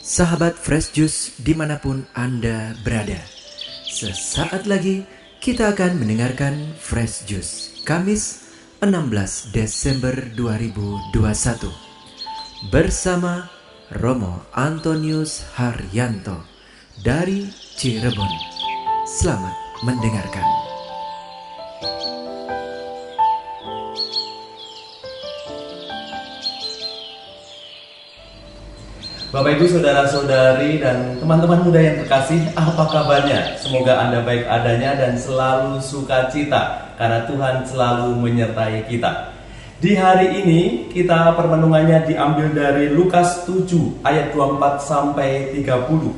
Sahabat Fresh Juice dimanapun Anda berada, sesaat lagi kita akan mendengarkan Fresh Juice Kamis 16 Desember 2021 bersama Romo Antonius Haryanto dari Cirebon. Selamat mendengarkan. Bapak Ibu, saudara-saudari, dan teman-teman muda yang terkasih, apa kabarnya? Semoga Anda baik adanya dan selalu sukacita karena Tuhan selalu menyertai kita. Di hari ini kita permenungannya diambil dari Lukas 7 ayat 24 sampai 30.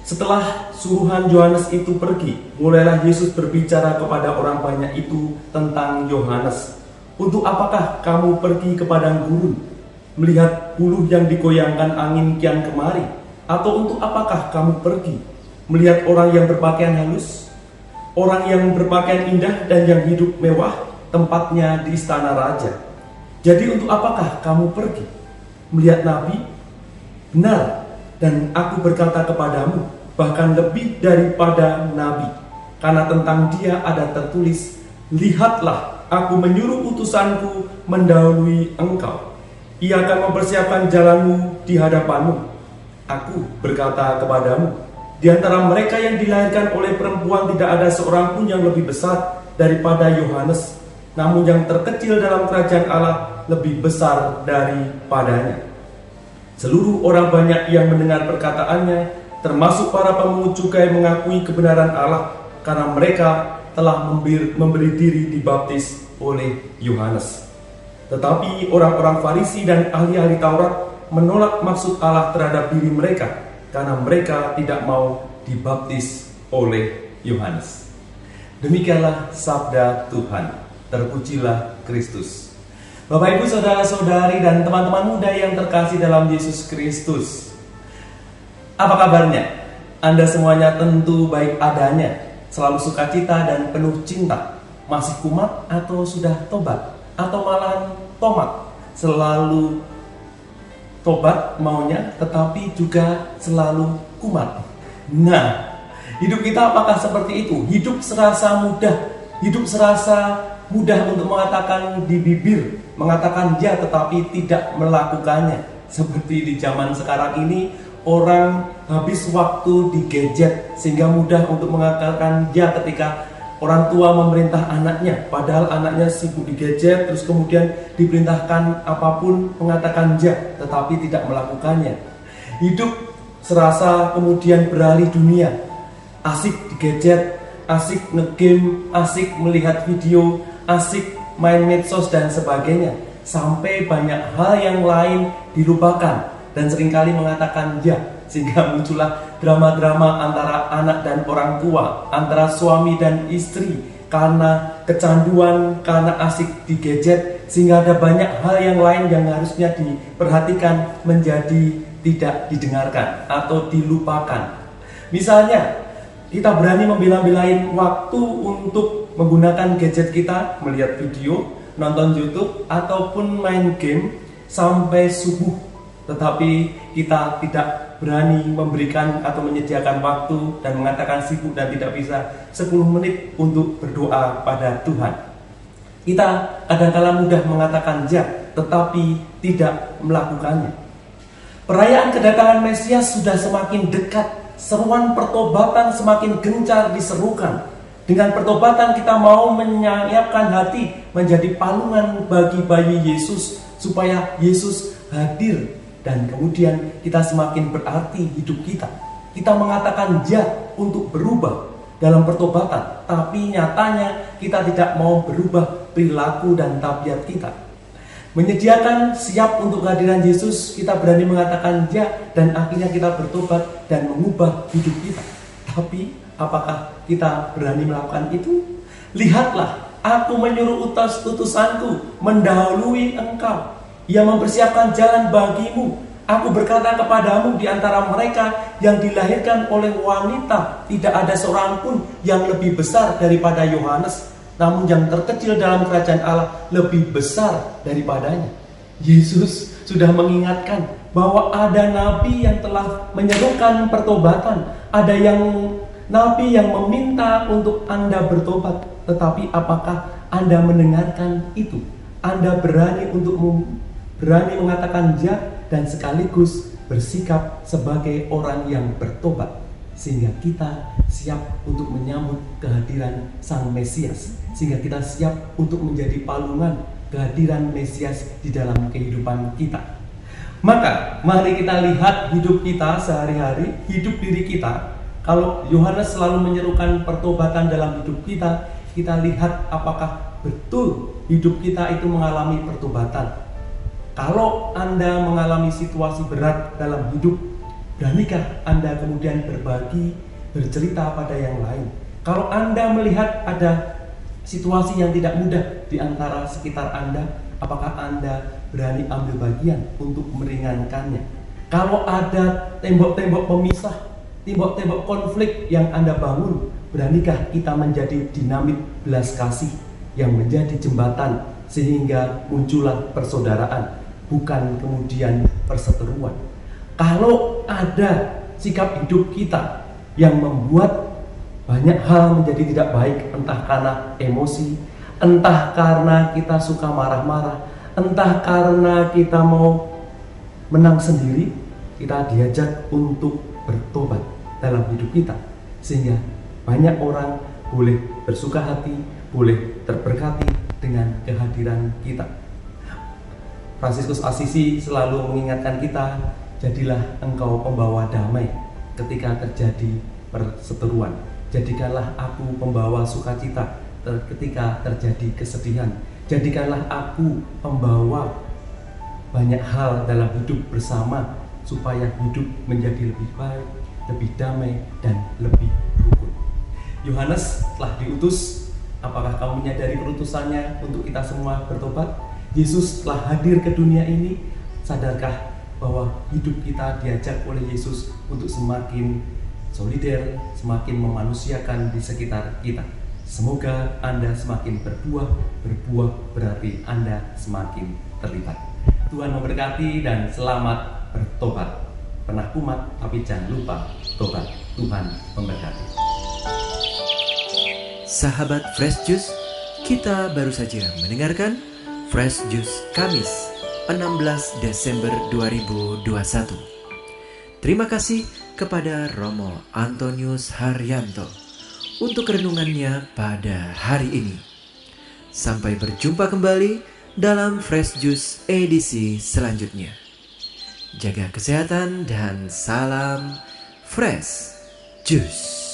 Setelah suruhan Yohanes itu pergi, mulailah Yesus berbicara kepada orang banyak itu tentang Yohanes. Untuk apakah kamu pergi ke padang gurun, melihat buluh yang digoyangkan angin kian kemari? Atau untuk apakah kamu pergi melihat orang yang berpakaian halus, orang yang berpakaian indah dan yang hidup mewah, tempatnya di istana raja? Jadi untuk apakah kamu pergi melihat nabi? Benar, dan aku berkata kepadamu, bahkan lebih daripada nabi, karena tentang dia ada tertulis, lihatlah, aku menyuruh utusanku mendahului engkau. Ia akan mempersiapkan jalanmu di hadapanmu. Aku berkata kepadamu, di antara mereka yang dilahirkan oleh perempuan tidak ada seorang pun yang lebih besar daripada Yohanes, namun yang terkecil dalam kerajaan Allah lebih besar daripadanya. Seluruh orang banyak yang mendengar perkataannya, termasuk para pemungut cukai, mengakui kebenaran Allah karena mereka telah memberi diri dibaptis oleh Yohanes. Tetapi orang-orang Farisi dan ahli-ahli Taurat menolak maksud Allah terhadap diri mereka karena mereka tidak mau dibaptis oleh Yohanes. Demikianlah sabda Tuhan. Terpujilah Kristus. Bapak Ibu, saudara-saudari, dan teman-teman muda yang terkasih dalam Yesus Kristus, apa kabarnya? Anda semuanya tentu baik adanya, selalu sukacita dan penuh cinta. Masih kumat atau sudah tobat? Atau malahan tomat, selalu tobat maunya tetapi juga selalu kumat. Nah, hidup kita apakah seperti itu? Hidup serasa mudah untuk mengatakan di bibir, mengatakan ya tetapi tidak melakukannya. Seperti di zaman sekarang ini, orang habis waktu di gadget sehingga mudah untuk mengatakan ya ketika orang tua memerintah anaknya, padahal anaknya sibuk di gadget, terus kemudian diperintahkan apapun mengatakan ya, tetapi tidak melakukannya. Hidup serasa kemudian beralih dunia, asik di gadget, asik ngegame, asik melihat video, asik main medsos dan sebagainya, sampai banyak hal yang lain dilupakan dan seringkali mengatakan ya, sehingga muncullah drama-drama antara anak dan orang tua, antara suami dan istri, karena kecanduan, karena asik di gadget, sehingga ada banyak hal yang lain yang harusnya diperhatikan menjadi tidak didengarkan atau dilupakan. Misalnya, kita berani membela-belain waktu untuk menggunakan gadget kita, melihat video, nonton YouTube, ataupun main game sampai subuh. Tetapi kita tidak berani memberikan atau menyediakan waktu dan mengatakan sibuk dan tidak bisa 10 menit untuk berdoa pada Tuhan. Kita kadang-kala mudah mengatakan ya, tetapi tidak melakukannya. Perayaan kedatangan Mesias sudah semakin dekat, seruan pertobatan semakin gencar diserukan. Dengan pertobatan kita mau menyiapkan hati menjadi palungan bagi bayi Yesus supaya Yesus hadir. Dan kemudian kita semakin berarti hidup kita. Kita mengatakan ya untuk berubah dalam pertobatan, tapi nyatanya kita tidak mau berubah perilaku dan tabiat kita. Menyediakan siap untuk kehadiran Yesus, kita berani mengatakan ya, dan akhirnya kita bertobat dan mengubah hidup kita. Tapi apakah kita berani melakukan itu? Lihatlah, aku menyuruh utusanku mendahului engkau. Ia mempersiapkan jalan bagimu. Aku berkata kepadamu, di antara mereka yang dilahirkan oleh wanita tidak ada seorang pun yang lebih besar daripada Yohanes, namun yang terkecil dalam kerajaan Allah lebih besar daripadanya. Yesus sudah mengingatkan bahwa ada nabi yang telah menyerukan pertobatan, ada nabi yang meminta untuk Anda bertobat. Tetapi apakah Anda mendengarkan itu? Anda berani mengatakan ya dan sekaligus bersikap sebagai orang yang bertobat, sehingga kita siap untuk menyambut kehadiran Sang Mesias, sehingga kita siap untuk menjadi palungan kehadiran Mesias di dalam kehidupan kita. Maka mari kita lihat hidup kita sehari-hari, hidup diri kita. Kalau Yohanes selalu menyerukan pertobatan dalam hidup kita, kita lihat apakah betul hidup kita itu mengalami pertobatan. Kalau Anda mengalami situasi berat dalam hidup, beranikah Anda kemudian berbagi, bercerita pada yang lain? Kalau Anda melihat ada situasi yang tidak mudah di antara sekitar Anda, apakah Anda berani ambil bagian untuk meringankannya? Kalau ada tembok-tembok pemisah, tembok-tembok konflik yang Anda bangun, beranikah kita menjadi dinamit belas kasih yang menjadi jembatan sehingga muncullah persaudaraan, bukan kemudian perseteruan? Kalau ada sikap hidup kita yang membuat banyak hal menjadi tidak baik, entah karena emosi, entah karena kita suka marah-marah, entah karena kita mau menang sendiri, kita diajak untuk bertobat dalam hidup kita, sehingga banyak orang boleh bersuka hati, boleh terberkati dengan kehadiran kita. Fransiskus Asisi selalu mengingatkan kita, jadilah engkau pembawa damai ketika terjadi perseteruan. Jadikanlah aku pembawa sukacita ketika terjadi kesedihan. Jadikanlah aku pembawa banyak hal dalam hidup bersama, supaya hidup menjadi lebih baik, lebih damai, dan lebih rukun. Yohanes telah diutus. Apakah kamu menyadari perutusannya untuk kita semua bertobat? Yesus telah hadir ke dunia ini. Sadarkah bahwa hidup kita diajak oleh Yesus untuk semakin solider, semakin memanusiakan di sekitar kita? Semoga Anda semakin berbuah berarti Anda semakin terlibat. Tuhan memberkati dan selamat bertobat. Pernah kumat tapi jangan lupa tobat. Tuhan memberkati. Sahabat Fresh Juice, kita baru saja mendengarkan Fresh Juice Kamis 16 Desember 2021. Terima kasih kepada Romo Antonius Haryanto untuk renungannya pada hari ini. Sampai berjumpa kembali dalam Fresh Juice edisi selanjutnya. Jaga kesehatan dan salam Fresh Juice.